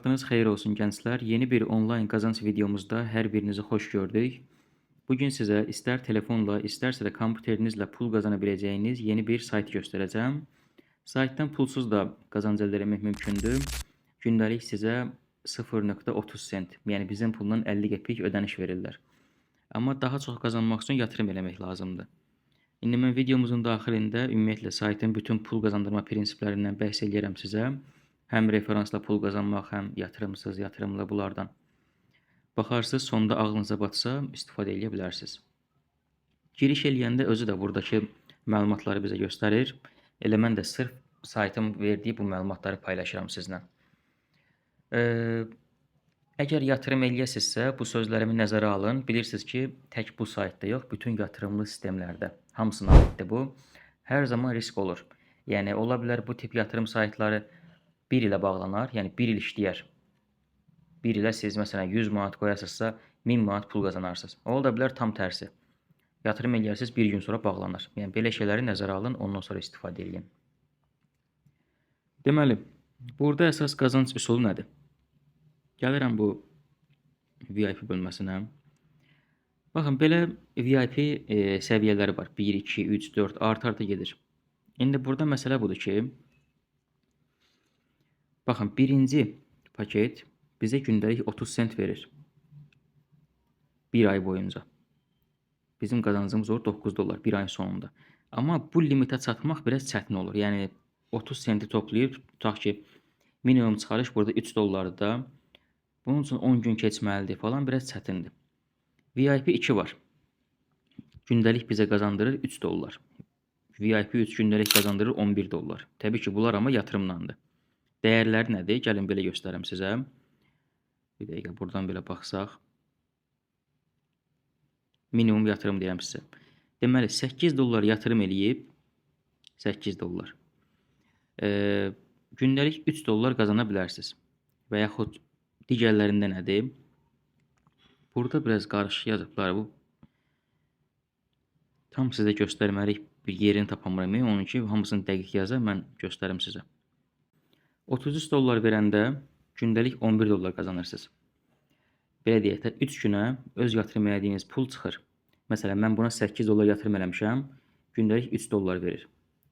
Vaxtınız xeyir olsun gənclər. Yeni bir onlayn qazanc videomuzda hər birinizi xoş gördük. Bugün sizə istər telefonla, istərsə də kompüterinizlə pul qazana biləcəyiniz yeni bir sayt göstərəcəm. Saytdan pulsuz da qazanc əldə etmək mümkündür. Gündəlik sizə 0.30 sent, yəni bizim puldan 50 qəpik ödəniş verirlər. Amma daha çox qazanmaq üçün yatırım eləmək lazımdır. İndi mən videomuzun daxilində ümumiyyətlə saytın bütün pul qazandırma prinsiplərindən bəhs edirəm sizə. Həm referansla pul qazanmaq, həm yatırımsız, yatırımlı bunlardan. Baxarsınız, sonda ağlınıza batsa istifadə edə bilərsiniz. Giriş eləyəndə özü də buradakı məlumatları bizə göstərir. Elə mən də sırf saytın verdiyi bu məlumatları paylaşıram sizlə. Əgər yatırım eləyəsinizsə, bu sözlərimi nəzərə alın. Bilirsiniz ki, tək bu saytda yox, bütün yatırımlı sistemlərdə hamısına aiddir bu. Hər zaman risk olur. Yəni, ola bilər bu tip yatırım saytları 1 ilə bağlanar, yəni 1 il işləyər. 1 ilə siz məsələn 100 manat qoyasınızsa 1000 manat pul qazanarsınız. Ola bilər tam tərsi. Yatırım eləyərsiniz, bir gün sonra bağlanar. Yəni belə şeyləri nəzərə alın, ondan sonra istifadə edin. Deməli, burada əsas qazanc üsulu nədir? Gəlirəm bu VIP bölməsinə. Baxın, belə VIP səviyyələri var. 1, 2, 3, 4 arta gedir. İndi burada məsələ budur ki, baxın, birinci paket bizə gündəlik 30 sent verir. Bir ay boyunca. Bizim qazancımız olur 9 dollar bir ayın sonunda. Amma bu limitə çatmaq biraz çətin olur. Yəni 30 senti toplayıb, tutaq ki, minimum çıxarış burada 3 dollardır da. Bunun üçün 10 gün keçməlidir falan, biraz çətindir. VIP 2 var. Gündəlik bizə qazandırır 3 dollar. VIP 3 gündəlik qazandırır 11 dollar. Təbii ki, bunlar amma yatırımlandır. Dəyərləri nədir? Gəlin belə göstərim sizə. Bir dəqiqə buradan belə baxsaq. Minimum yatırım deyirəm sizə. Deməli, 8 dollar yatırım eləyib, 8 dollar. Gündəlik 3 dollar qazana bilərsiniz. Və yaxud digərlərində nədir? Burada biraz qarışıq yazıblar. Bu tam sizə göstərməlik bir yerini tapamıram. Onun ki, hamısını dəqiq yazar, mən göstərim sizə. 33 dollar verəndə gündəlik 11 dollar qazanırsınız. Belə deyək də, 3 günə öz yatırım elədiyiniz pul çıxır. Məsələn, mən buna 8 dollar yatırım eləmişəm, gündəlik 3 dollar verir.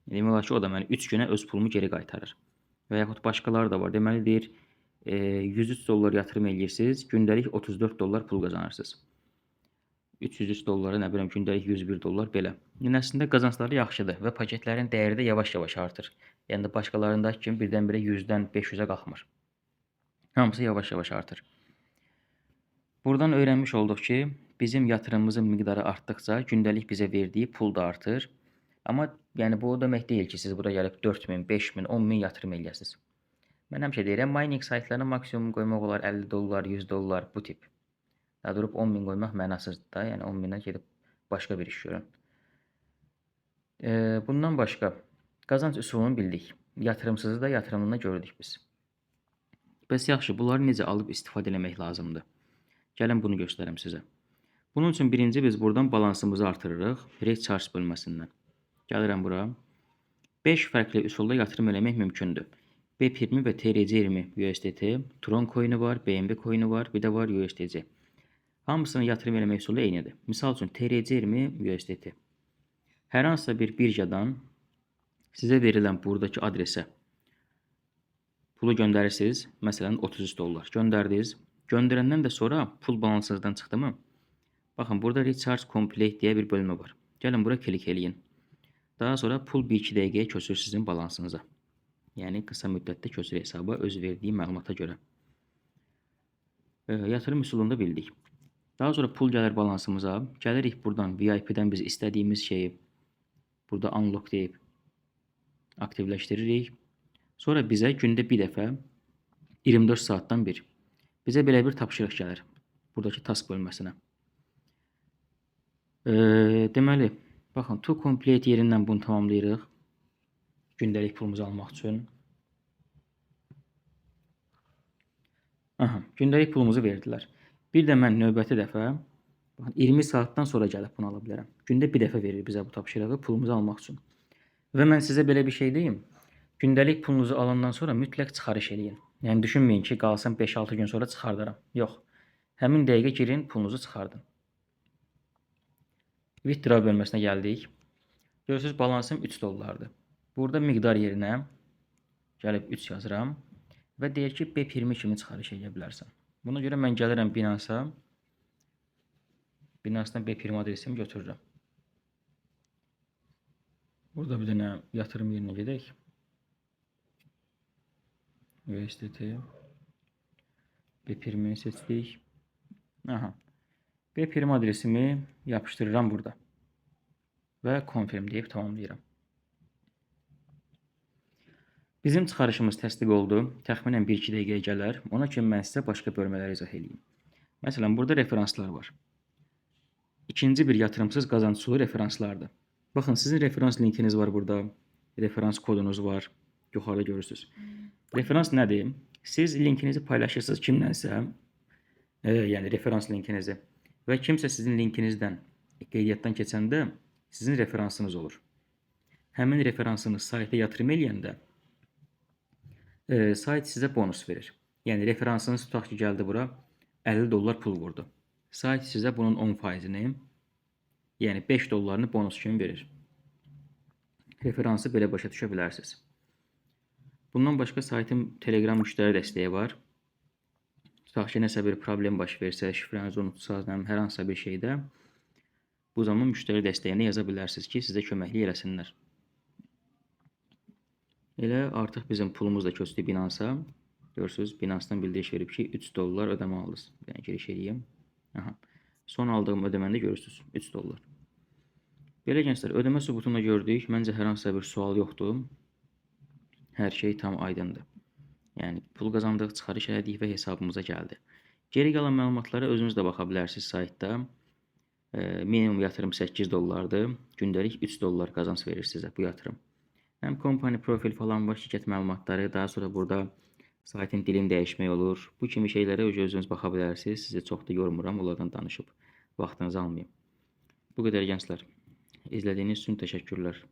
Demək olar ki, o da mənə 3 günə öz pulumu geri qaytarır. Və yaxud başqaları da var. Deməli, deyir, 103 dollar yatırım eləyirsiniz, gündəlik 34 dollar pul qazanırsınız. 303 dollara, nə biləm, gündəlik 101 dollar belə. Yəni, əslində qazancları yaxşıdır və paketlərin dəyəri də yavaş-yavaş artır. Yəni, başqalarındakı kimi birdən-birə 100-dən 500-ə qalxmır. Hamısı yavaş-yavaş artır. Buradan öyrənmiş olduq ki, bizim yatırımımızın miqdarı artdıqca gündəlik bizə verdiyi pul da artır. Amma yəni, bu o demək deyil ki, siz burada gəlib 4000, 5000, 10000 yatırım eləyəsiniz. Mən həmişə deyirəm, mining saytlarına maksimum qoymaq olar 50 dollar, 100 dollar bu tip. Daha durub 10.000 qoymaq mənasızdır da, yəni 10.000-ə gedib başqa bir iş görün. Bundan başqa qazanc üsulunu bildik. Yatırımsızı da yatırımını gördük biz. Bəs yaxşı, bunları necə alıb istifadə etmək lazımdır? Gəlin bunu göstərim sizə. Bunun üçün birinci biz buradan balansımızı artırırıq. Recharge bölməsindən. Gəlirəm bura. 5 fərqli üsulda yatırım eləmək mümkündür. BEP20 və TRC20 USDT, Tron coin'i var, BNB coin'i var, bir də var USDC. Hamısının yatırım eləmək üsulu eynidir. Misal üçün TRC20 USDT. Hər hansısa bir birjadan sizə verilən buradakı adresə pulu göndərirsiniz. Məsələn, 33 dollar göndərdiniz. Göndərəndən də sonra pul balansınızdan çıxdı mı? Baxın, burada Recharge Complete deyə bir bölmə var. Gəlin bura klik eləyin. Daha sonra pul 1-2 dəqiqəyə köçür sizin balansınıza. Yəni, qısa müddətdə köçür hesaba öz verdiyi məlumata görə. Yatırım üsulunu da bildik. Daha sonra pul gəlir balansımıza. Gəlirik buradan VIP-dən biz istədiyimiz şeyi burada unlock deyib aktivləşdiririk. Sonra bizə gündə bir dəfə 24 saatdan bir bizə belə bir tapşırıq gəlir. Buradakı task bölməsinə. Deməli, baxın, to complete yerindən bunu tamamlayırıq. Gündəlik pulumuzu almaq üçün. Gündəlik pulumuzu verdilər. Bir də mən növbəti dəfə 20 saatdan sonra gəlib bunu ala bilərəm. Gündə bir dəfə verir bizə bu tapşırığı pulumuzu almaq üçün. Və mən sizə belə bir şey deyim. Gündəlik pulunuzu alandan sonra mütləq çıxarış eləyin. Yəni düşünməyin ki, qalsın 5-6 gün sonra çıxardaram. Yox. Həmin dəqiqə girin, pulunuzu çıxardın. Withdraw bölməsinə gəldik. Görürsünüz, balansım 3 dollardır. Burada miqdar yerinə gəlib 3 yazıram və deyir ki, B20 kimi çıxarış edə bilərsən. Buna görə mən gəlirəm Binance-a. Binance-dan B20 adresimi götürürəm. Burada bir dənə yatırım yerinə gedək. USDT. B20'ni seçdik. Aha. B20 adresimi yapıştırıram burada. Və confirm deyib tamamlayıram. Bizim çıxarışımız təsdiq oldu. Təxminən 1-2 dəqiqəyə gələr. Ona kimi mən sizə başqa bölmələri izah edeyim. Məsələn, burada referanslar var. İkinci bir yatırımsız qazançlı referanslardır. Baxın, sizin referans linkiniz var burada. Referans kodunuz var. Yuxarıda görürsünüz. Referans nədir? Siz linkinizi paylaşırsınız kimlənsə, yəni referans linkinizi və kimsə sizin linkinizdən qeydiyyatdan keçəndə sizin referansınız olur. Həmin referansınız sayta yatırım eləyəndə sayt sizə bonus verir. Yəni referansınız tutaq ki, gəldi bura 50 dollar pul vurdu. Sayt sizə bunun 10%-ni, yəni 5 dollarını bonus kimi verir. Referansı belə başa düşə bilərsiniz. Bundan başqa saytın Telegram müştəri dəstəyi var. Tutaq ki, nəsə bir problem baş versə, şifrənizi unutsanız, hər hansısa bir şeydə bu zaman müştəri dəstəyinə yaza bilərsiniz ki, sizə köməklik eləsinlər. Elə artıq bizim pulumuz da köçdü Binance-a. Görürsünüz, Binance-dan bildiriş verib ki, 3 dollar ödəmə aldınız. Yəni giriş edeyim. Aha. Son aldığım ödəməndə görürsünüz, 3 dollar. Belə gənclər, ödəmə sübutunu gördük. Məncə hər hansısa bir sual yoxdur. Hər şey tam aydındır. Yəni pul qazandıq, çıxarış elədik və hesabımıza gəldi. Geri qalan məlumatlara özünüz də baxa bilərsiniz saytda. Minimum yatırım 8 dollardır. Gündəlik 3 dollar qazanc verir sizə bu yatırım. Həm kompani profil falan var, şirkət məlumatları, daha sonra burada saytın dilini dəyişmək olur. Bu kimi şeylərə özünüz baxa bilərsiniz. Sizi çox da yormuram, onlardan danışıb vaxtınızı almayım. Bu qədər gənclər. İzlədiyiniz üçün təşəkkürlər.